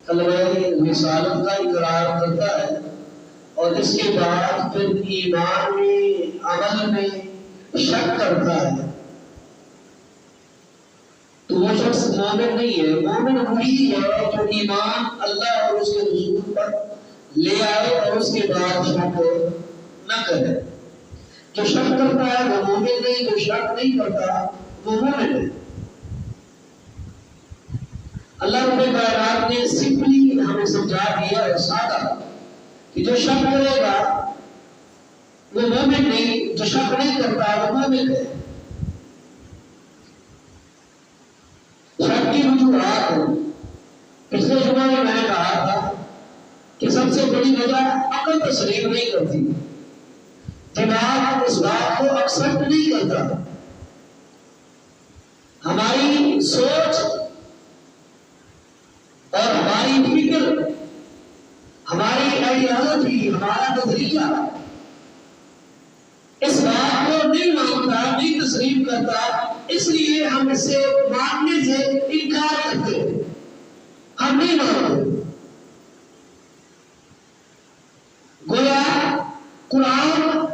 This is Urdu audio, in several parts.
کلمہ رسالت کا اقرار کرتا ہے اور اس کے بعد پھر ایمان میں عمل میں شک کرتا ہے تو وہ شخص مومن نہیں ہے۔ مومن وہی ہے جو ایمان اللہ اور اس کے رسول پر لے آئے اور اس کے بعد شک نہ کرے۔ جو شک کرتا ہے وہ مومن نہیں، جو شک نہیں کرتا وہ مومن ہے۔ اللہ رب کائنات نے سمپلی ہمیں سمجھا دیا ہے، سادہ، کہ جو شک کرے گا وہ مومن نہیں، جو شک نہیں کرتا وہ مومن ہے۔ شک کی وجوہات پچھلے جمعہ میں نے کہا تھا کہ سب سے بڑی وجہ عقل تسلیم نہیں کرتی، دماغ اس بات کو ایکسپٹ نہیں کرتا، ہماری سوچ اور ہماری فکر، ہماری آئیڈیالوجی، ہمارا نظریہ اس بات کو نہیں مانتا، نہیں تسلیم کرتا، اس لیے ہم اسے ماننے سے انکار کرتے ہیں، ہم نہیں مانتے۔ گویا قرآن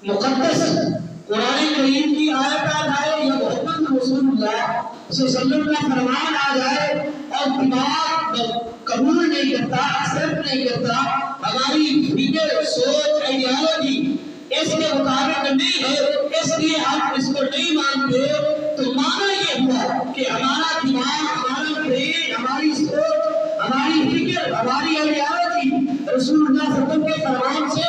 مقدس، قرآن کریم کی آیت آ جائے یا محمد رسول اللہ صلی اللہ علیہ وسلم کا فرمان آ جائے اور دماغ قبول نہیں کرتا، ایکسپٹ نہیں کرتا، ہماری فکر، سوچ، آئیڈیالوجی اس کے مطابق نہیں ہے، اس لیے ہم اس کو نہیں مانتے، تو مانا یہ ہوا کہ ہمارا دماغ، ہمارا برین، ہماری سوچ، ہماری فکر، ہماری آئیڈیالوجی رسول اللہ صلی اللہ علیہ وسلم کے فرمان سے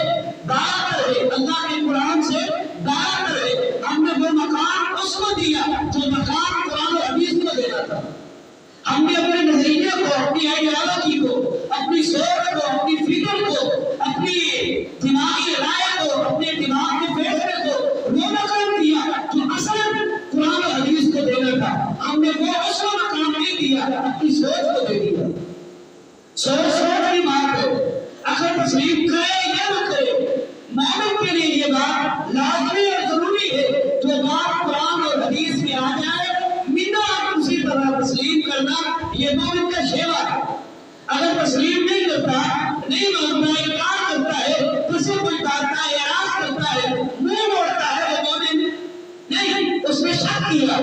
باہر ہے، اللہ کے قرآن سے باہر ہے۔ ہم نے وہ مقام اس کو دیا جو مقام قرآن و حدیث کو دینا تھا۔ ہم نے اپنے نظریے کو، اپنی آئیڈیالوجی کو، اپنی سوچ کو، اپنی فکر کو، اپنی دماغی رائے کو، اپنے دماغ کے فیصلے کو وہ مقام دیا جو اصل قرآن و حدیث کو دینا تھا۔ ہم نے وہ اس کو مقام نہیں دیا، اپنی سوچ کو دے دیا۔ سوچ کی بات ہے، اگر تسلیم کرے یا نہ کرے، مومن کے لیے یہ بات لازمی اور ضروری ہے۔ جو بات قرآن اور حدیث میں آ جائے منا اسی طرح تسلیم کرنا، یہ مومن کا شیوا ہے۔ اگر تسلیم نہیں کرتا، نہیں مانتا، انکار کرتا ہے، کسی کو اتارتا ہے، اعراض کرتا ہے، منہ موڑتا ہے، وہ مومن نہیں، اس نے شک کیا۔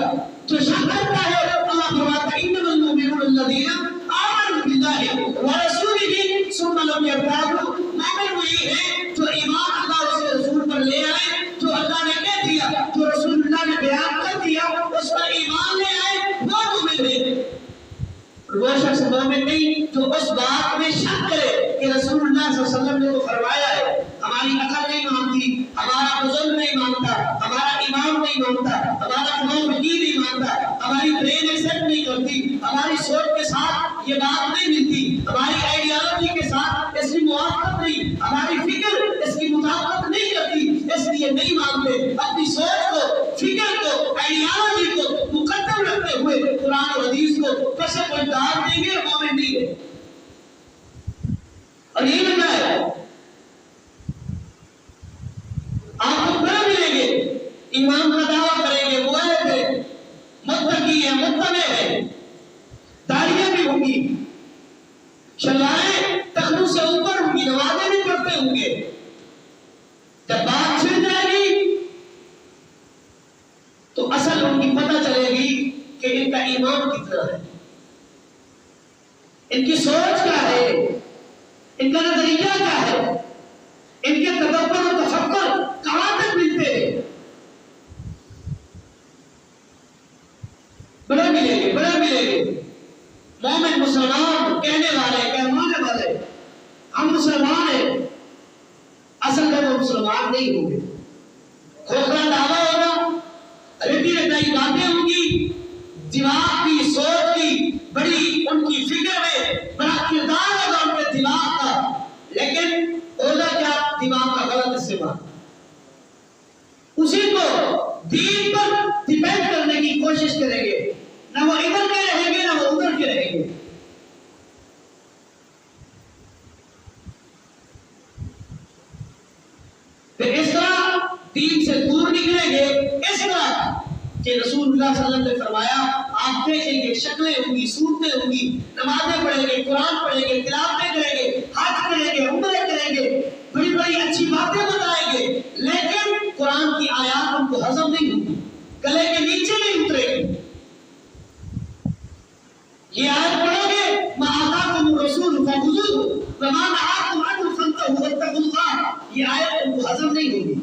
جو شک کرتا ہے اللہ فرماتا ہے انما المؤمنون الذین آمنوا باللہ ورسولہ ثم لم یرتابوا۔ مومن وہی ہے جو ایمان اللہ اور اس کے رسول پر لے آئے، جو اللہ نے کہہ دیا، جو رسول اللہ نے بیان کر دیا، اس پر ایمان لے آئے، وہ مومن ہے۔ وہ شخص مومن نہیں جو اس بات میں شک کرے کہ رسول اللہ صلی اللہ علیہ وسلم نے تو فرمایا ہے، ہماری عقل نہیں مانتی، ہمارا بزرگ نہیں مانتا، ہمارا امام نہیں مانتا، ہمارا امام وکیل نہیں مانتا، ہماری برین ایکسپٹ نہیں کرتی، ہماری سوچ کے ساتھ یہ بات نہیں ملتی، ہماری آئیڈیالوجی کے ساتھ اس کی موافقت نہیں، ہماری فکر اس کی مطابقت نہیں کرتی، اس لیے نہیں مانتے۔ اپنی سوچ کو، فکر کو، آئیڈیالوجی کو مقدم رکھتے ہوئے قرآن اور حدیث کو کیسے کوئی دار دیں گے، مومن نہیں ہے۔ اور یہی وجہ ہے آپ کو پھر ملیں گے، ایمان کا دعویٰ کریں گے، موحد ہے، متقی ہے، متبع ہے، داڑیاں بھی ہوں گی، شلواریں ٹخنوں سے اوپر ہوں گی، نمازیں بھی پڑھتے ہوں گے۔ جب بات چھڑ جائے گی تو اصل ان کی پتہ چلے گی کہ ان کا ایمان کتنا ہے، ان کی سوچ کیا ہے، ان کا نظریہ کیا ہے، ان کے تدبر و تفکر کہاں تک ملتے ہیں۔ بڑے ملیں گے مومن مسلمان کہنے والے، کہنے والے ہم مسلمان ہیں، اصل میں وہ مسلمان نہیں ہوں گے۔ کھوکھلا دعویٰ ہوگا، رٹی رٹائی باتیں ہوں گی، دماغ کی، سوچ کی بڑی ان کی فکر میں بڑا کردار ہوگا ان کے دماغ کا، لیکن ہوگا کیا؟ دماغ کا غلط استعمال۔ اسی کو دین پر ڈیپینڈ کرنے کی کوشش کریں گے، نہ وہ ادھر کے رہیں گے، نہ وہ ادھر کے رہیں گے۔ پھر اس طرح دین سے دور نکلیں گے، اس طرح کہ رسول اللہ صلی اللہ علیہ وسلم نے فرمایا آپ دیکھیں گے شکلیں ہوں گی، صورتیں ہوں گی، نمازیں پڑھیں گے، قرآن پڑھیں گے، تلاوتیں کریں گے، حج کریں گے، عمرے کریں گے، بڑی بڑی اچھی باتیں بتائیں گے، لیکن قرآن کی آیات ان کو ہضم نہیں ہوگی، گلے کے نیچے نہیں اترے گی۔ یہ آیت پڑھو گے ما آتاکم الرسول فخذوہ وما نہاکم عنہ فانتہوا واتقوا اللہ، یہ آیت ان کو ہضم نہیں ہوگی۔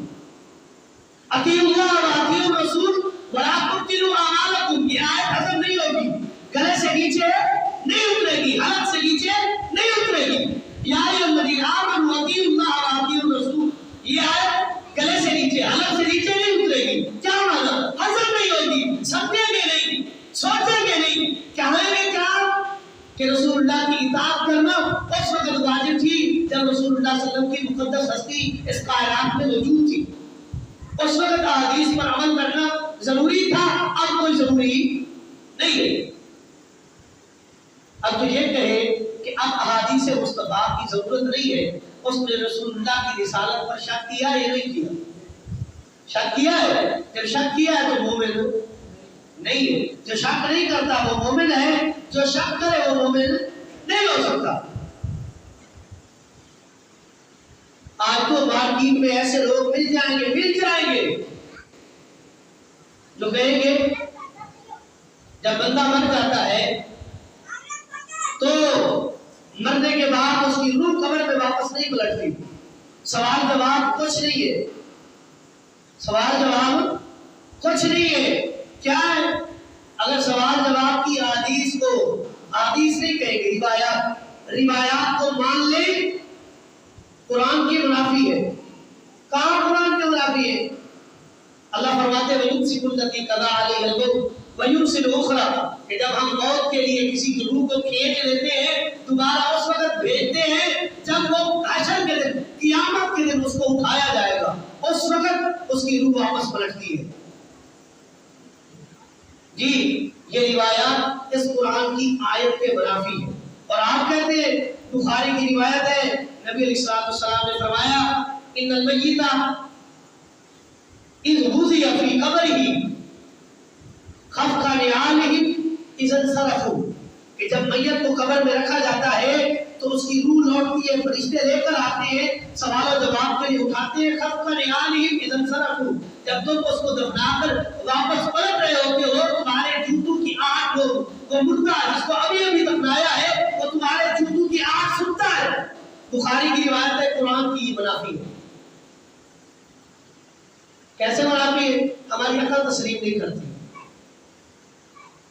اطیعوا اللہ واطیعوا الرسول ولا تبطلوا اعمالکم، یہ آیت ہضم نہیں ہوگی، گلے سے نیچے نہیں اترے گی، حلق سے نیچے نہیں اترے گی۔ یا ایھا الذین آمنوا اطیعوا اللہ واطیعوا الرسول، یہ آیت گلے سے نیچے حلق سے نیچے نہیں اترے گی۔ کیا معنی؟ ہضم نہیں ہوگی، سمجھیں گے نہیں، سوچیں گے نہیں، کہیں گے کیا کہ رسول اللہ کی اطاعت کرنا اس وقت واجب تھی جب رسول اللہ صلی اللہ علیہ وسلم کی مقدس ہستی اس کائنات میں موجود تھی، اس وقت احادیث پر عمل کرنا ضروری تھا، اب کوئی ضروری نہیں ہے۔ اب تو یہ کہے کہ اب احادیث مصطفیٰ کی ضرورت نہیں ہے، اس نے رسول اللہ کی رسالت پر شک کیا یا نہیں کیا؟ شک کیا ہے، جب شک کیا ہے تو مومن نہیں ہے، جو شک نہیں کرتا وہ مومن ہے، جو شک کرے وہ مومن نہیں ہو سکتا۔ آج تو مارکیٹ میں ایسے لوگ مل جائیں گے جو کہیں گے جب بندہ مر جاتا ہے تو مرنے کے بعد اس کی روح قبر میں واپس نہیں پلٹتی، سوال جواب کچھ نہیں ہے، سوال جواب کچھ نہیں ہے۔ کیا ہے؟ اگر سوال جواب کی حدیث کو حدیث نہیں کہیں گے، روایات کو مان لیں، قرآن کی منافی ہے۔ کہاں قرآن کے منافی ہے؟ اللہ فرماتے ہیں وَيُمْسِكُ الَّتِي قَضَىٰ عَلَيْهَا الْمَوْتَ وَيُرْسِلُ الْأُخْرَىٰ، کہ جب ہم موت کے لیے کسی کی روح کو کھینچ لیتے ہیں دوبارہ اس وقت بھیجتے ہیں جب وہ حشر کے دن، قیامت کے دن اس کو اٹھایا جائے گا، اس وقت اس کی روح واپس پلٹتی ہے۔ جی یہ روایات اس قرآن کی آیت کے منافی ہے، اور آپ کہتے ہیں بخاری کی روایت ہے نبی علیہ السلام نے فرمایا ان المیت اذ غزی فی قبرہ خفق نعالہ اذا انصرفوا، کہ جب میت کو قبر میں رکھا جاتا ہے تو اس کی روح لوٹتی ہے، فرشتے لے کر آتے ہیں، سوال و جواب کے لیے اٹھاتے ہیں، خفق نعالہ اذا انصرفوا، جب تم اس کو دفنا کر واپس پلٹ رہے ہوتے ہو تمہارے جوتوں کی آہٹ وہ مردہ جس کو ابھی ابھی دفنایا ہے وہ تمہارے جوتوں کی آہٹ سنتا ہے۔ بخاری کی روایت ہے، قرآن کی منافی ہے۔ کیسے منافی ہے؟ ہماری عقل تسلیم نہیں کرتی،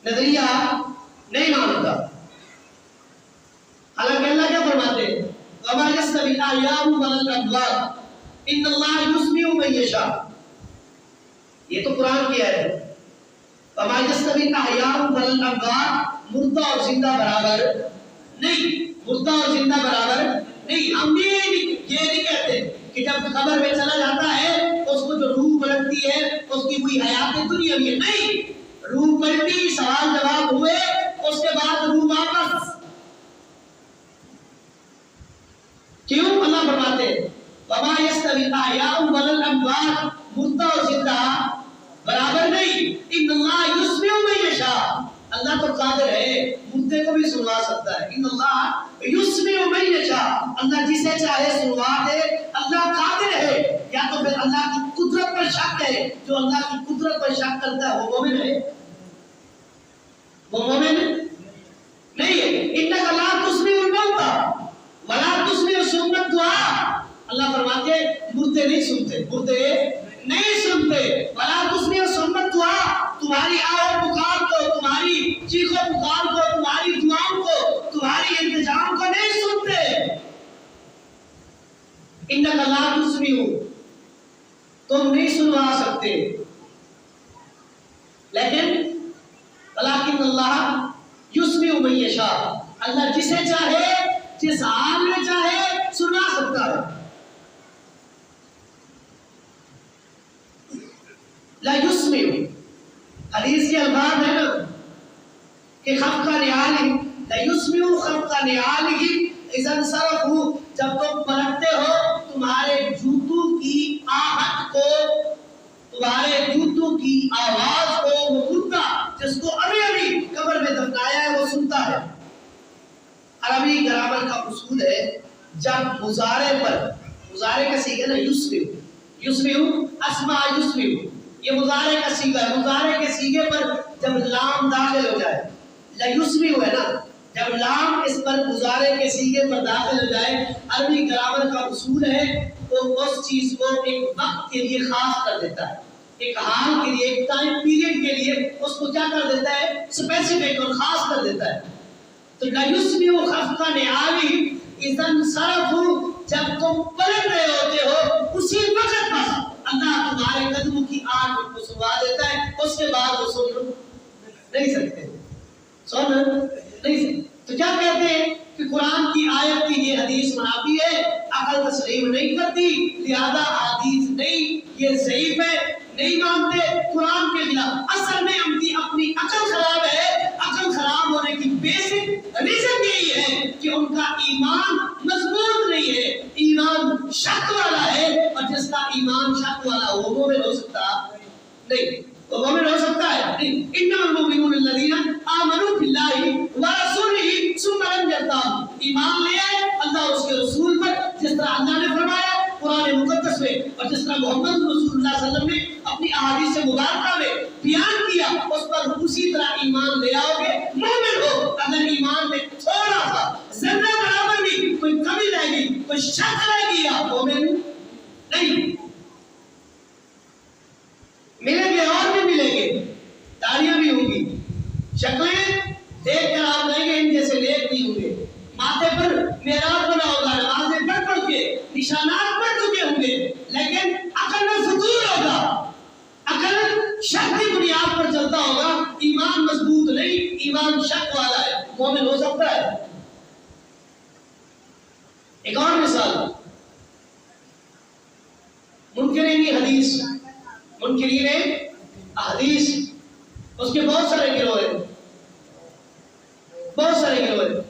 نظریہ نہیں مانتا۔ حالانکہ اللہ کیا فرماتے ہیں وَمَا يَسْتَوِي الْأَحْيَاءُ وَلَا الْأَمْوَاتُ إِنَّ اللَّهَ يُسْمِعُ مَن يَشَاءُ، یہ تو قرآن کی آیت ہے۔ وَمَا يَسْتَوِي الْأَحْيَاءُ وَلَا الْأَمْوَاتُ، مردہ اور زندہ برابر نہیں، مردہ اور زندہ برابر نہیں۔ ہم بھی یہ نہیں کہتے کہ جب قبر میں چلا جاتا ہے اس کو جو روح پلٹتی ہے اس کی کوئی حیات دنیا بھی ہے، نہیں، روح پلٹی، سوال جواب ہوئے، اس کے بعد روح واپس۔ کیوں؟ اللہ فرماتے ہیں وَمَا يَسْتَوِي الْأَحْيَاءُ وَلَا الْأَمْوَاتُ، مردہ اور زندہ برابر نہیں۔ ان اللہ یسمع من یشاء، اللہ تو قادر ہے مردے کو بھی سنوا سکتا ہے۔ ان اللہ یسمع من یشاء، اللہ جسے چاہے سنوا دے، اللہ قادر ہے۔ یا تو پھر اللہ کی قدرت پر شک ہے، جو اللہ کی قدرت پر شک کرتا ہے وہ مومن ہے؟ وہ مومن نہیں ہے۔ انک لا تسمع الموتى ولا تسمع صم الدعاء، اللہ فرماتے ہیں مردے نہیں سنتے، مردے نہیں سنتے، ولا تسمع صم الدعاء، تمہاری آہ پکار کو، تمہاری چیخ و پکار کو، تمہاری دعاؤں کو، تمہاری التجام کو نہیں سنتے۔ انک لا تسمع، تم نہیں سنوا سکتے، لیکن ولیکن اللہ یسمع من یشاء، اللہ جسے چاہے جس حال میں چاہے سنا سکتا ہے۔ لا یسمع، حدیث کے الفاظ ہے نا کہ خفق نعالہ، لا یسمع خفق نعالہ اذا انصرفوا، جب تم پلٹتے ہو تمہارے جوتوں کی آہٹ کو، تمہارے جوتوں کی آواز کو، وہ مردہ جس کو ابھی ابھی عربی گرامر کا اصول ہے، جب مضارع پر، مضارع کا صیغہ نا یسمع، یسمع اسمع یسمع، یہ مضارع کا صیغہ ہے. مضارع کے صیغے پر جب لام داخل ہو جائے، لیسمع ہے نا، جب لام اس پر مضارع کے صیغے پر داخل ہو جائے، عربی گرامر کا اصول ہے تو اس چیز کو ایک وقت کے لیے خاص کر دیتا ہے، ایک حال کے لیے، ایک ٹائم پیریڈ کے لیے اس کو کیا کر دیتا ہے، اسپیسیفک اور خاص کر دیتا ہے. تو لیسمع خفقا نعالی اذن صرفوا، جب تم پلٹ رہے ہوتے ہو اسی وقت بس اللہ تمہارے قدموں کی آنکھ کو سنوا دیتا ہے، اس کے بعد وہ سن نہیں سکتے، سن نہیں سکتے. تو کیا کہتے ہیں کہ قرآن کی آیت کی یہ حدیث منافی ہے، عقل تسلیم نہیں کرتی، لہذا حدیث نہیں، یہ ضعیف ہے، نہیں مانتے، قرآن کے خلاف. اصل میں ان کی اپنی عقل خراب ہے. عقل خراب ہونے کی بیسک ریزن یہی ہے کہ ان کا ایمان مضبوط نہیں ہے، ایمان شک والا ہے، اور جس کا ایمان شک والا ہو وہ مومن ہو سکتا نہیں، وہ مومن ہو سکتا ہے نہیں. انما المؤمنون الذین آمنوا باللہ ورسولہ ثم لم یرتابوا، ایمان لے آئے اللہ اور اس کے رسول پر، جس طرح اللہ نے فرمایا قرآن مقدس میں، اور جس طرح محمد رسول اللہ صلی اللہ علیہ وسلم نے اپنی احادیث مبارکہ میں بیان کیا، اس پر اسی طرح ایمان لے آؤ گے، مومن ہو. اگر ایمان میں تھوڑا سا ذرہ برابر بھی کوئی کمی رہ گئی، کوئی شک رہ گیا، مومن نہیں. ملیں گے اور بھی ملیں گے، تاریاں بھی ہوں گی، شکلیں دیکھ کر آپ کہیں گے ان جیسے نیک نہیں ہوں گے، ماتھے پر معراج بنا ہوگا، نمازیں پڑھ پڑھ کے نشانات پڑھ چکے ہوں گے، لیکن عقل میں فطور ہوگا، عقل شک کی بنیاد پر چلتا ہوگا، ایمان مضبوط نہیں، ایمان شک والا ہے، مومن ہو سکتا ہے. ایک اور مثال، منکرین حدیث، منکرین حدیث، اس کے بہت سارے گروہ ہیں، بہت سارے گروہ ہیں.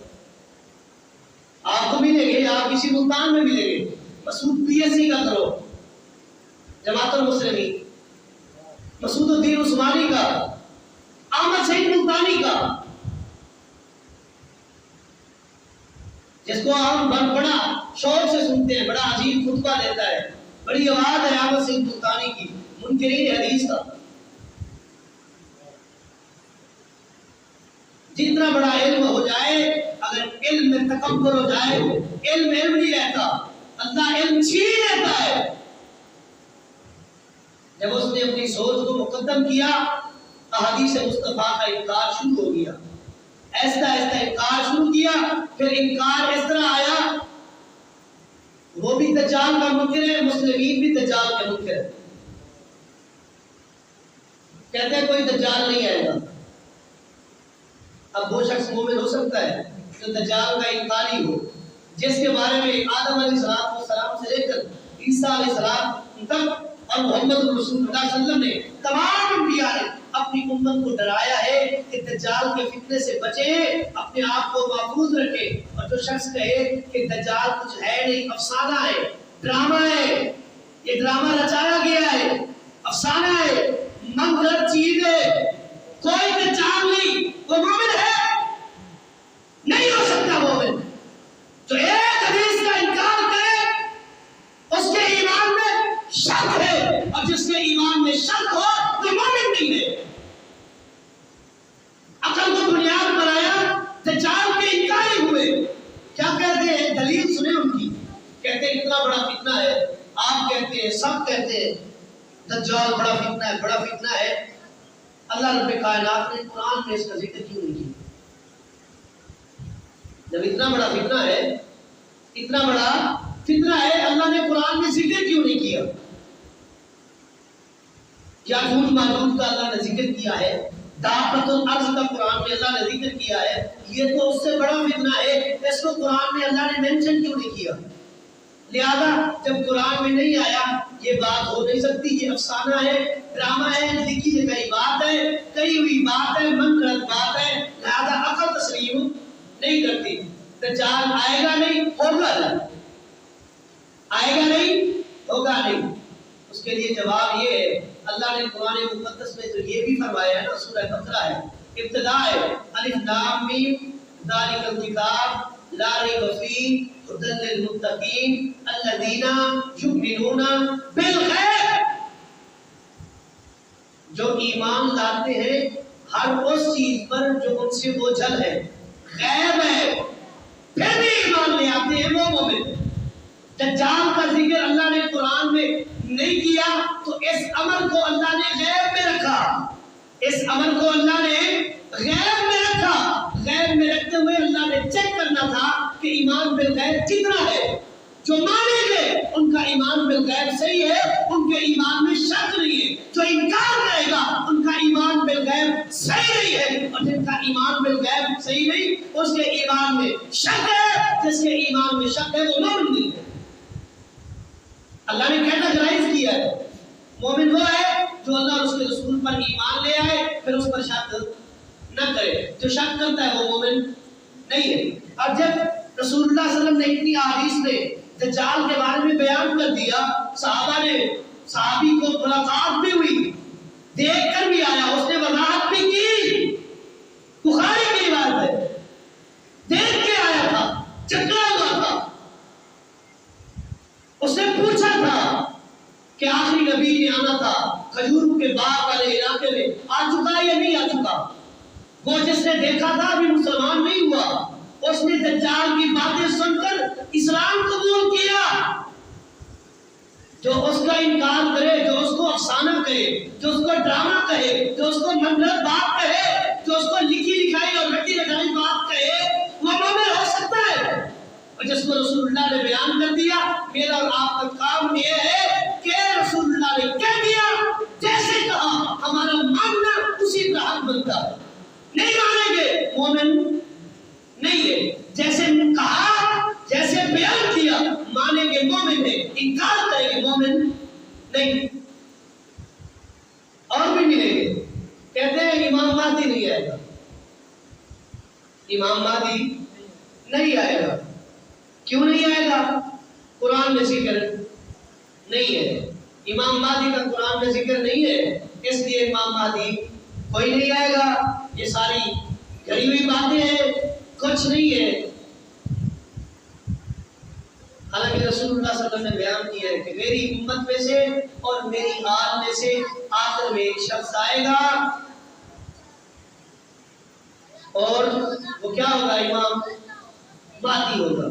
آپ کو ملیں گے، آپ کسی ملتان میں ملیں گے، مسعود پی ایس سی کا کرو، جماعت المسلمین، مسعود الدین عثمانی کا، احمد سعید ملتانی کا، جس کو ہم بڑا شوق سے سنتے ہیں، بڑا عجیب خطبہ دیتا ہے، بڑی آواز ہے احمد سعید ملتانی کی، منکرین حدیث کا. جتنا بڑا علم ہو جائے، اگر علم میں تکبر ہو جائے، علم نہیں رہتا، اللہ علم چھین لیتا ہے. جب اس نے اپنی سوچ کو مقدم کیا، احادیث مصطفیٰ کا انکار شروع ہو گیا، ایسا ایسا انکار شروع کیا. پھر انکار اس طرح آیا، وہ بھی دجال کا منکر ہے، مسلمین بھی دجال کا منکر ہے، کہتے ہیں کوئی دجال نہیں آئے گا. اب وہ شخص مومن ہو سکتا ہے جو دجال کا انکاری ہو، جس کے بارے میں آدم علیہ السلام سے لے کر عیسیٰ علیہ السلام تک اور محمد رسول اللہ صلی اللہ علیہ وسلم نے تمام انبیاء نے اپنی امت کو ڈرایا ہے کہ دجال کے فتنے سے بچیں، اپنے آپ کو محفوظ رکھیں. اور جو شخص کہے کہ دجال کچھ ہے نہیں، افسانہ ہے، ڈرامہ ہے، یہ ڈرامہ رچایا گیا ہے، افسانہ ہے، منگل چیز ہے، کوئی دجال نہیں، وہ مومن ہے نہیں ہو سکتا. مومن جو ایک حدیث کا انکار کرے اس کے ایمان میں شک ہے، اور جس کے ایمان میں شک ہو تو مومن نہیں ہے. عقل کو بنیاد بنایا، دجال کے انکاری ہوئے. کیا کہتے ہیں؟ دلیل سنیں ان کی، کہتے ہیں اتنا بڑا فتنہ ہے، آپ کہتے ہیں، سب کہتے ہیں دجال بڑا فتنہ ہے، بڑا فتنہ ہے. اللہ رب کائنات نے قرآن میں اس کا ذکر کیوں نہیں کیا؟ جب اتنا بڑا فتنہ ہے، اتنا بڑا فتنہ ہے، اللہ نے قرآن میں ذکر کیوں نہیں کیا؟ یاجوج ماجوج کا اللہ نے ذکر کیا ہے، دابۃ الارض کا قرآن میں اللہ نے ذکر کیا ہے، یہ تو اس سے بڑا فتنہ ہے، اس کو قرآن میں اللہ نے مینشن کیوں نہیں کیا؟ لہذا جب قرآن میں نہیں آیا، یہ بات ہو نہیں سکتی، یہ افسانہ ہے، ڈرامہ ہے، لکھی گئی بات ہے، کہی ہوئی بات ہے، من گھڑت بات ہے، لہذا عقل تسلیم نہیں کرتی. دجال آئے گا نہیں، ہوگا نہیں، آئے گا نہیں، ہوگا نہیں. اس کے لیے جواب یہ ہے، اللہ نے قرآن مقدس میں تو یہ بھی فرمایا ہے نا، سورہ بقرہ ہے، ابتدا ہے الف لام میم ذالک الکتاب لا ریب فیہ ھدی للمتقین الذین یؤمنون بالغیب، جو ایمان لاتے ہیں ہر اس چیز پر جو ان سے اوجھل ہے، غیب ہے، پھر بھی ایمان لے آتے ہیں وہ مومن۔ دجال کا ذکر اللہ نے قرآن میں نہیں کیا تو اس عمل کو اللہ نے غیب میں رکھا، اس عمل کو اللہ نے غیب میں رکھا۔ غیب میں رکھتے ہوئے اللہ نے چیک کرنا تھا کہ ایمان بالغیب کتنا ہے۔ جو مانیں گے ان کا ایمان بالغیب صحیح ہے، ان کے ایمان میں شک نہیں ہے۔ جو انکار کرے گا ان کا ایمان بالغیب صحیح نہیں ہے، اور جن کا ایمان بالغیب صحیح نہیں اس کے ایمان میں شک ہے، جس کے ایمان میں شک ہے وہ مومن نہیں ہے۔ اللہ نے کیٹاگرائز کیا ہے، مومن وہ ہے جو اللہ اور اس کے رسول پر ایمان لے آئے پھر اس پر شک نہ کرے، جو شک کرتا ہے وہ مومن نہیں ہے۔ اور جب رسول اللہ صلی اللہ علیہ وسلم نے اتنی احادیث میں دجال کے بارے میں بیان کر دیا، صحابی کو ملاقات بھی ہوئی، دیکھ کر بھی آیا، اس نے وضاحت بھی کی، بخاری کی روایت ہے، دیکھ کے آیا تھا، چکرا ہوا تھا۔ اس نے پوچھا تھا کہ آخری نبی نے آنا تھا، کھجور کے باغ والے علاقے میں آ چکا یا نہیں آ چکا؟ وہ جس نے دیکھا تھا ابھی مسلمان نہیں ہوا، اس نے دجال کی باتیں سن کر اسلام قبول کیا۔ جو اس کا انکار کرے، جو اس کو افسانہ کہے، جو اس کو ڈرامہ کہے، جو اس کو منگلت بات کہے، جو اس کو لکھی لکھائی اور رٹی رکھائی بات کہے، وہ مومن ہو سکتا ہے۔ اور جس کو رسول اللہ نے بیان کر دیا، میرا اور آپ کا کام یہ ہے کہ رسول اللہ نے کہہ دیا، جیسے کہا ہمارا ماننا اسی طرح حق بنتا ہے۔ نہیں مانیں گے مومن نہیں ہے، جیسے کہا جیسے بیان کیا مانیں گے مومن ہے، انکار کریں گے مومن نہیں۔ اور بھی ملیں گے، کہتے ہیں امام مہدی نہیں آئے گا، امام مہدی نہیں آئے گا۔ کیوں نہیں آئے گا؟ قرآن میں ذکر نہیں ہے، امام مہدی کا قرآن میں ذکر نہیں ہے، اس لیے امام مہدی کوئی نہیں آئے گا۔ یہ ساری گھڑی ہوئی باتیں ہیں، کچھ نہیں ہے۔ حالانکہ رسول اللہ صلی اللہ علیہ وسلم نے بیان کیا ہے کہ میری امت میں سے اور میری آل میں سے آخر میں ایک شخص آئے گا، اور وہ کیا ہوگا؟ امام مہدی ہوگا۔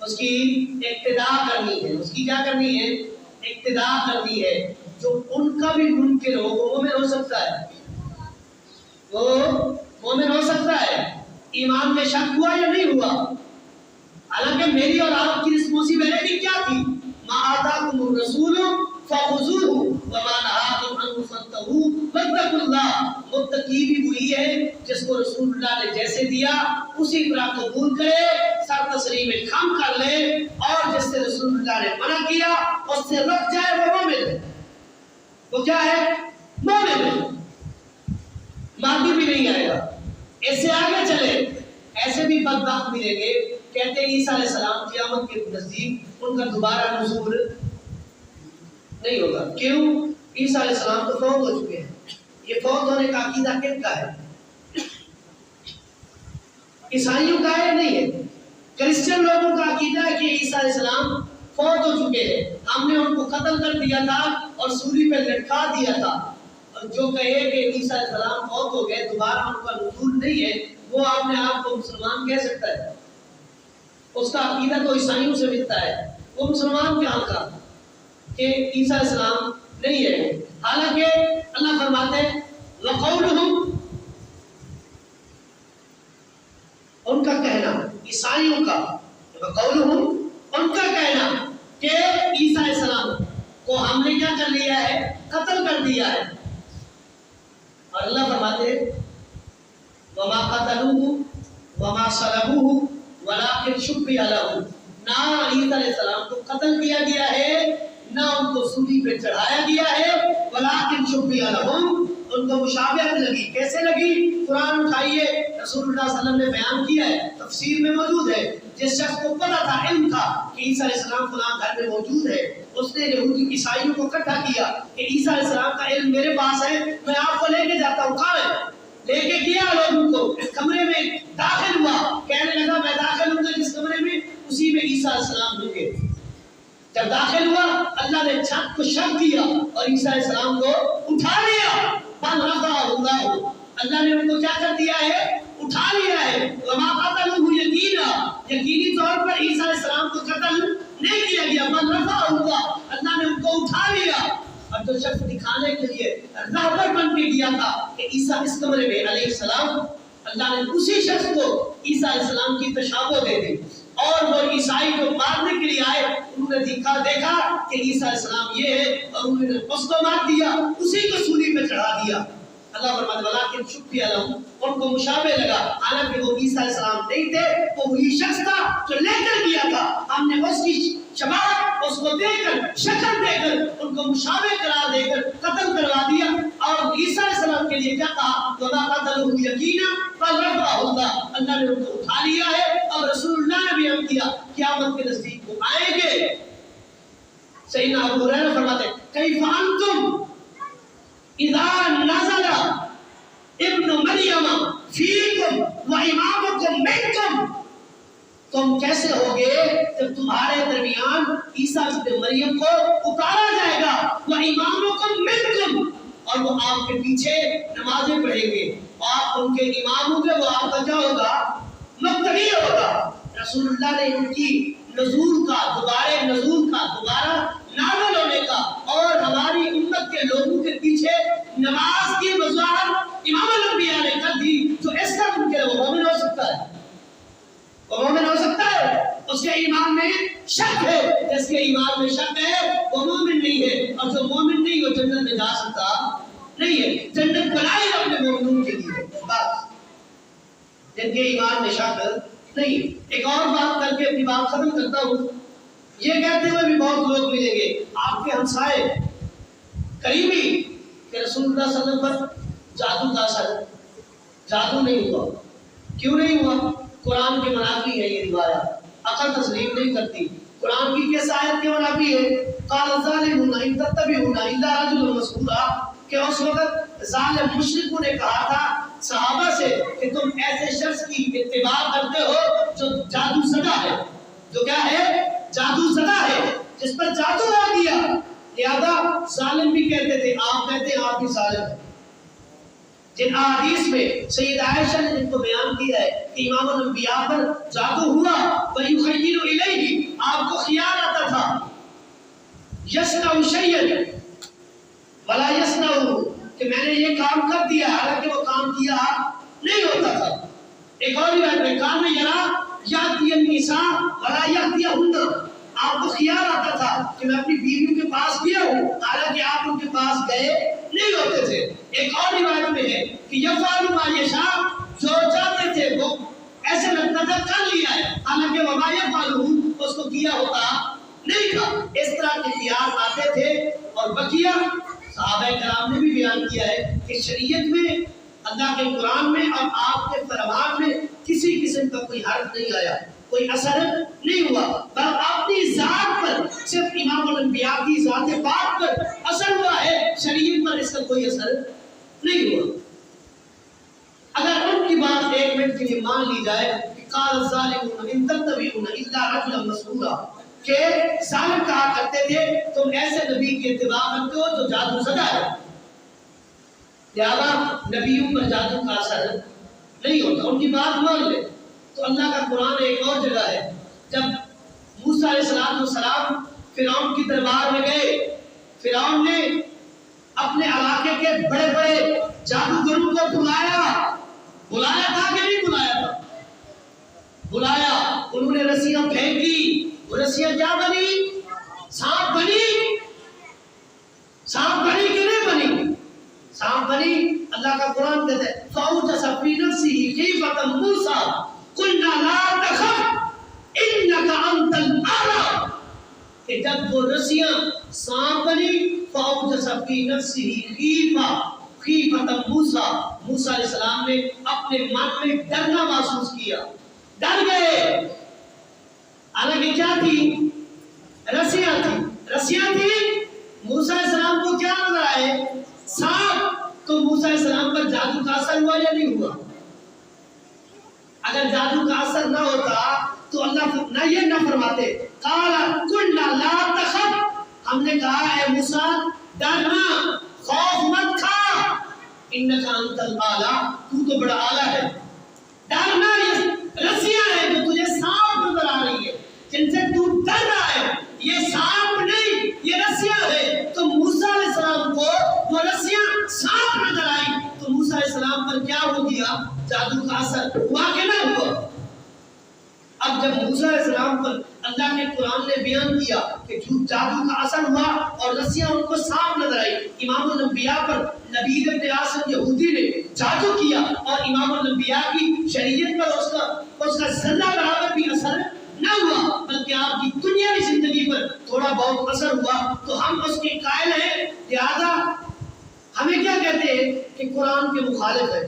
اس کی اقتدا کرنی ہے، اس کی کیا کرنی ہے؟ اقتدا کرنی ہے۔ جو ان کا بھی منکر ہو وہ مومن ہو سکتا ہے، وہ مومن ہو سکتا ہے۔ ایمان میں شک ہوا یا نہیں ہوا؟ حالانکہ میری اور آپ کی رسپانسبلٹی کیا تھی؟ ما آتاکم الرسول فخذوہ وما نہاکم عنہ فانتہوا واتقوا اللہ۔ متقی بھی وہی ہے جس کو رسول اللہ نے جیسے دیا اسی طرح قبول کرے، سر تسلیم خم کر لے، اور جس سے رسول اللہ نے منع کیا اس سے رک جائے، وہ مومن ہے۔ وہ کیا ہے؟ مومن ہے۔ مہدی بھی نہیں آئے گا۔ اس سے آگے چلے، ایسے بھی بدبخت ملیں گے، کہتے ہیں عیسیٰ علیہ السلام قیامت کے نزدیک ان کا دوبارہ نزول نہیں ہوگا۔ کیوں؟ عیسیٰ علیہ السلام تو فوت ہو چکے ہیں۔ یہ فوت ہونے کا عقیدہ کن کا ہے؟ عیسائیوں کا ہے؟ نہیں ہے۔ کرسچن لوگوں کا عقیدہ ہے کہ عیسیٰ علیہ السلام فوت ہو چکے ہیں، ہم نے ان کو قتل کر دیا تھا اور سولی پہ لٹکا دیا تھا۔ اور جو کہے کہ عیسیٰ علیہ السلام فوت ہو گئے، دوبارہ ان کا نزول نہیں ہے، وہ اپنے آپ کو مسلمان کہہ سکتا ہے۔ اس کا عقیدہ تو عیسائیوں سے ملتا ہے، وہ مسلمان کیا کا کہ عیسیٰ علیہ السلام نہیں ہے۔ حالانکہ اللہ فرماتے ہیں وَقَوْلُهُمْ، ان کا کہنا، عیسائیوں کا وَقَوْلُهُمْ، ان کا کہنا کہ عیسیٰ علیہ السلام کو ہم نے کیا کر لیا ہے؟ قتل کر دیا ہے۔ اور اللہ فرماتے ہیں وَمَا قَتَلُوهُ وَمَا صَلَبُوهُ وَلَٰكِنْ شُبِّهَ لَهُ، نہ عیسیٰ علیہ السلام کو قتل کیا گیا ہے، نہ ان کو سولی پہ چڑھایا گیا ہے، وَلَٰكِنْ شُبِّهَ لَهُمْ، ان کو مشابہت لگی۔ کیسے لگی؟ قرآن اٹھائیے، رسول اللہ صلی اللہ علیہ وسلم نے بیان کیا ہے، تفسیر میں موجود ہے۔ جس شخص کو پتا تھا، علم تھا کہ عیسیٰ علیہ السلام فلاں گھر میں موجود ہے، اس نے یہودی عیسائیوں کو اکٹھا کیا کہ عیسیٰ علیہ السلام کا علم میرے پاس ہے، میں آپ کو لے کے جاتا ہوں، کہاں ہے؟ لے کے گیا لوگوں کو، کمرے میں داخل ہوا، کہنے لگا میں داخل ہوں گا جس کمرے میں اسی میں عیسیٰ علیہ السلام ہوں گے۔ جب داخل ہوا اللہ نے چھت کو شق کیا اور عیسیٰ علیہ السلام کو اٹھا لیا، اللہ نے ان کو کیا کر دیا ہے؟ اٹھا لیا ہے۔ وما قتلوہ یقینا، یقینی طور پر عیسیٰ علیہ السلام کو قتل نہیں کیا گیا، بل رفعہ اللہ نے ان کو اٹھا لیا۔ اور جو شخص دکھانے کے لیے رہبر بن کے گیا تھا کہ عیسیٰ اس کمرے میں علیہ السلام، اللہ نے اسی شخص کو عیسیٰ علیہ السلام کی تشابہ دے دی، اور وہ عیسائی کو مارنے کے لیے آئے، انہوں نے دیکھا کہ عیسیٰ علیہ السلام یہ ہے، اور انہوں نے اس کو مار دیا، اسی کو سولی پہ چڑھا دیا۔ اللہ فرماتا ہے ولیکن شبیہ لہم، ان کو مشابہ لگا، حالانکہ وہ عیسیٰ علیہ السلام نہیں تھے، وہ وہی شخص تھا جو لے کر گیا تھا۔ ہم نے اس کی شباہت، اس کو دے کر، شکل دے کر، ان کو مشابہ قرار دے کر قتل کروا دیا، اور عیسیٰ علیہ السلام کے لیے کیا کہا؟ وَمَا قَتَلُوهُ يَقِينًا بَلْ رَفَعَهُ اللَّهُ، اللہ نے ان کو اٹھا لیا ہے، اور رسول اللہ نے بیان کیا قیامت کے نزدیک وہ آئیں گے۔ سیدنا ابو ہریرہ فرماتے ہیں کیف انتم اذا نزل ابن مریم فیکم وامامکم منکم، تم کیسے ہوگے جب تمہارے درمیان عیسیٰ ابن مریم کو اتارا جائے گا، وامامکم منکم، اور وہ آپ کے پیچھے نمازیں پڑھیں گے، آپ ان کے امام ہوں گے، وہ آپ کا کیا ہوگا؟ مقتدی ہوگا۔ رسول اللہ نے ان کی نزول کا، دوبارہ نزول کا، دوبارہ نازل ہونے کا، اور ہماری امت کے لوگوں کے پیچھے نماز کی وضاحت امام الانبیاء نے کر دی۔ جو اس کا ممکن ہے وہ مومن ہو سکتا ہے، وہ مومن ہو سکتا ہے، اس کے ایمان میں شک ہے، جس کے ایمان میں شک ہے وہ مومن نہیں ہے، اور جو مومن نہیں وہ جنت میں جا سکتا نہیں ہے۔ جنت بنائی اپنے مومنوں کے لیے، بس جن کے ایمان میں شک نہیں۔ ایک اور بات کر کے اپنی بات ختم کرتا ہوں۔ یہ کہتے ہوئے بھی بہت لوگ ملیں گے آپ کے ہمسائے قریبی کہ رسول اللہ صلی اللہ علیہ وسلم پر جادو کا اثر، جادو نہیں ہوا۔ کیوں نہیں ہوا؟ قرآن کے منافی ہے یہ روایت، عقل تسلیم نہیں کرتی۔ قرآن کی کس آیت کے منافی ہے؟ قال الظالمون ان تتبعون الا رجلا مسحورا، کہ اس وقت ظالم مشرکوں نے کہا تھا صحابہ سے کہ تم ایسے شخص کی اتباع کرتے ہو جو جادو زدہ ہے، جو کیا ہے؟ جادو زدہ ہے، جس پر جادو آ گیا۔ لہذا ظالم بھی کہتے تھے، آپ کہتے ہیں آپ بھی ظالم ہیں۔ جن احادیث میں سید عائشہ نے جن کو بیان کیا ہے کہ امام الانبیاء پر جادو ہوا، وَيُخَيِّلُ إِلَيْهِ، آپ کو خیال آتا تھا، يَصْنَعُ شَيْئًا وَلَا يَصْنَعُهُ، کہ میں نے یہ کام کر دیا، حالانکہ وہ کام کیا نہیں ہوتا تھا۔ ایک اور روایت میں کان یرا یاتی النساء ولا یاتیہن، آپ کو خیال آتا تھا کہ میں اپنی بیویوں کے پاس گیا ہوں، حالانکہ آپ ان کے پاس گئے نہیں ہوتے تھے۔ ایک اور روایت میں ہے کہ یفعل ما یشاء، جو چاہتے تھے وہ ایسے لگتا تھا کر لیا ہے، حالانکہ وما یفعلہ، اس کو کیا ہوتا نہیں تھا۔ اس طرح کے خیال آتے تھے، اور بقیہ صحابہ کرام نے بھی بیان کیا ہے کہ شریعت میں، اللہ کے قرآن میں اور آپ کے فرمان میں کسی قسم کا کوئی حرف نہیں آیا، کوئی اثر نہیں ہوا، بل اپنی ذات پر، صرف امام الانبیاء کی ذات پاک پر اثر ہوا ہے، شریعت پر اس کا کوئی اثر نہیں ہوا۔ اگر ان کی بات ایک منٹ کے لیے مان لی جائے کہ قال الظالمون ان تتبعون الا رجلا مسحورا، کہ ظالم کہا کرتے تھے تم ایسے نبی کی اتباع کرتے ہو جو جادو زدہ ہے، لہذا نبیوں پر جادو کا اثر نہیں ہوتا، ان کی بات مان لے۔ تو اللہ کا قرآن ایک اور جگہ ہے، جب موسیٰ علیہ السلام فرعون کی دربار میں گئے، فرعون نے اپنے علاقے کے بڑے بڑے جادوگروں کو بلایا تھا کہ نہیں بلایا تھا؟ بلایا، انہوں نے رسیاں پھینکی، وہ رسیاں کیا بنی؟ سانپ بنی۔ سانپ بنی کہ نہیں بنی؟ سانپ بنی۔ اللہ کا قرآن کہتا ہے فَأَوْجَسَ فِي نَفْسِهِ خِيفَةً مُوسَىٰ قُلْنَا لَا تَخَفْ إِنَّكَ أَنتَ الْأَعْلَىٰ، کہ جب وہ رسیاں سانپ بنی، فَأَوْجَسَ فِي نَفْسِهِ خِيفَةً مُوسَىٰ، موسیٰ علیہ السلام نے اپنے من میں ڈرنا محسوس کیا، ڈر گئے۔ حالانکہ کیا تھی؟ رسیاں تھی۔ موسیٰ علیہ السلام کو کیا نظر آئے؟ سانپ۔ تو تو موسیٰ علیہ السلام پر جادو کا اثر ہوا یا نہیں ہوا؟ اگر جادو کا اثر نہ ہوتا تو اللہ نہ یہ نہ فرماتے قال قلنا لا تخف، ہم نے کہا اے موسیٰ ڈرنا، خوف مت کھا، انک انت الاعلی، تو تو بڑا اعلیٰ ہے۔ ڈرنا یہ رسیاں ہیں جو تجھے سانپ نظر آ رہی ہے، جن سے تو ڈر رہا ہے، یہ سانپ نہیں یہ رسیاں ہیں۔ تو موسیٰ علیہ السلام کو وہ رسیاں سانپ نظر آئی تو موسیٰ علیہ السلام پر کیا ہو گیا؟ جادو کا اثر ہوا کہ نہ ہوا؟ اب جب موسیٰ علیہ السلام پر اللہ کے قرآن نے بیان کیا کہ جادو کا اثر ہوا اور رسیاں ان کو سانپ نظر آئی، امام الانبیاء پر نبید ابن عاصم یہودی نے جادو کیا اور امام الانبیاء کی شریعت پر اس کا ذرہ برابر بھی اثر نہ ہوا بلکہ آپ کی دنیاوی زندگی پر تھوڑا بہت اثر ہوا تو ہم اس کے قائل ہیں۔ لہذا ہمیں کیا کہتے ہیں کہ قرآن کے مخالف ہے۔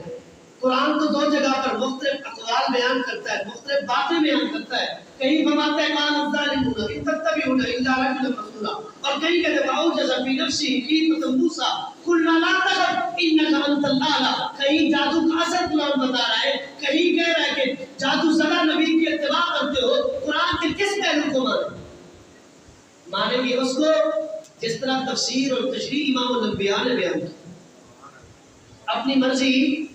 قرآن تو دو جگہ پر مختلف اقوال بیان کرتا ہے، مختلف باتیں بیان کرتا ہے، کہیں فرماتا ہے قال الظالمون ان تتبعون الا رجلا مسحورا، اور کہیں کہتے ہیں فاوجس فی نفسہ خیفۃ موسیٰ قلنا لا تخف انک انت الاعلی۔ کہیں جادو کا اثر قرآن بتا رہا ہے، کہیں کہہ رہا ہے کہ جادو زدہ نبی کی اتباع کرتے ہو، قرآن کے کس پہلو کو مانیں گے؟ اس کو جس طرح تفسیر اور تشریح امام الانبیاء نے بیان کی۔ اپنی مرضی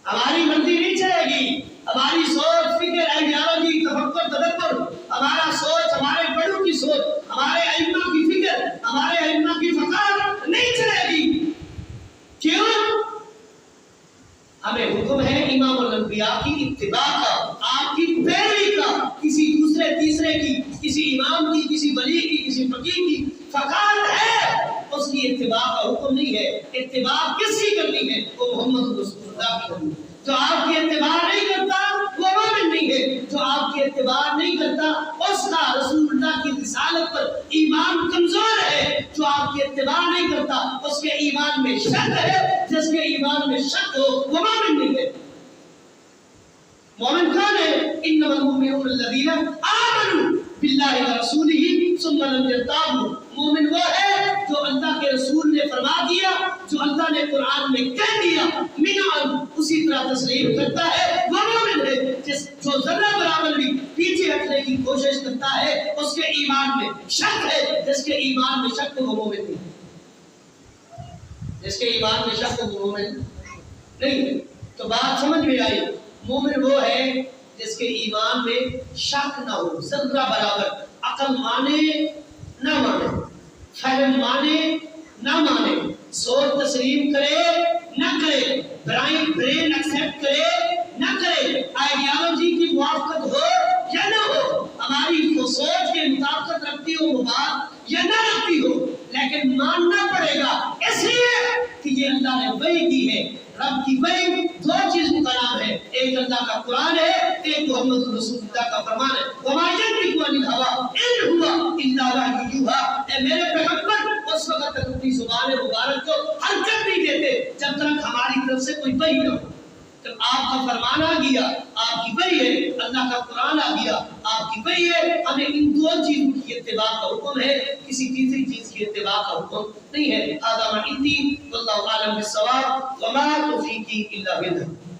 ہماری مرضی نہیں چلے گی، ہماری سوچ فکر آئیڈیالوجی تفکر تدبر، ہمارا سوچ ہمارے بڑوں کی سوچ، ہمارے ائمہ کی فکر، ہمارے ائمہ کی فقہ نہیں چلے گی۔ کیوں؟ ہمیں حکم ہے امام الانبیاء کی اتباع کا، آپ کی پیروی کا، کسی دوسرے تیسرے کی، کسی امام کی، کسی ولی کی، کسی فقیہ کی فقاہت ہے، اس کی اتباع کا حکم نہیں ہے۔ اتباع کس کی کرنی ہے؟ وہ محمد رسول اللہ کی کرنی ہے۔ جو آپ کی اتباع نہیں کرتا وہ مومن نہیں ہے، جو آپ کی اتباع نہیں کرتا اس کا رسول اللہ کی رسالت پر ایمان کمزور ہے، جو آپ کی اتباع نہیں کرتا اس کے ایمان میں شک ہے، جس کے ایمان میں شک ہو وہ مومن نہیں ہے۔ مومن کون ہے؟ انما المؤمنون الذین آمنوا باللہ ورسولہ ثم لم یرتابوا۔ مومن وہ ہے جو اللہ کے رسول نے فرما دیا، جو اللہ نے قرآن میں کہہ دیا، منعن اسی طرح تسلیم کرتا ہے، وہ مومن ہے۔ جو ذرہ برابر بھی پیچھے ہٹنے کی کوشش کرتا ہے اس کے ایمان میں شک ہے، جس کے ایمان میں شک وہ مومن نہیں ہے۔ جس کے ایمان میں شک وہ مومن نہیں ہے۔ تو بات سمجھ میں آئی؟ مومن وہ ہے جس کے ایمان میں شک نہ ہو، ذرہ برابر، عقل مانے نہ مانے، فہم مانے نہ مانے، سوچ تسلیم کرے نہ کرے، برین ایکسپٹ کرے نہ کرے، آئیڈیالوجی کی موافقت ہو یا نہ ہو، ہماری سوچ کے مطابقت رکھتی ہو وہ بات یا نہ رکھتی ہو، لیکن ماننا پڑے گا، اس لیے کہ یہ اللہ نے وحی کی ہے۔ رب کی وحی دو چیزوں کا نام ہے، ایک اللہ کا قرآن ہے، ایک محمد رسول اللہ کا فرمان ہے۔ وَمَا يَنطِقُ عَنِ الْهَوَىٰ إِنْ هُوَ إِلَّا وَحْيٌ يُوحَىٰ۔ اے میرے پیغمبر اس وقت تک اپنی زبان مبارک کو حرکت نہیں دیتے جب تک ہماری طرف سے کوئی وحی نہ ہو۔ جب آپ کا فرمان آ گیا، آپ کی وحی ہے، اللہ کا قرآن آ گیا، آپ کی وحی ہے، ہمیں ان دو چیزوں کی اتباع کا حکم ہے، کسی تیسری چیز کی اتباع کا حکم نہیں ہے۔ هذا ما عندي والله اعلم بالصواب وما توفيقي الا بالله۔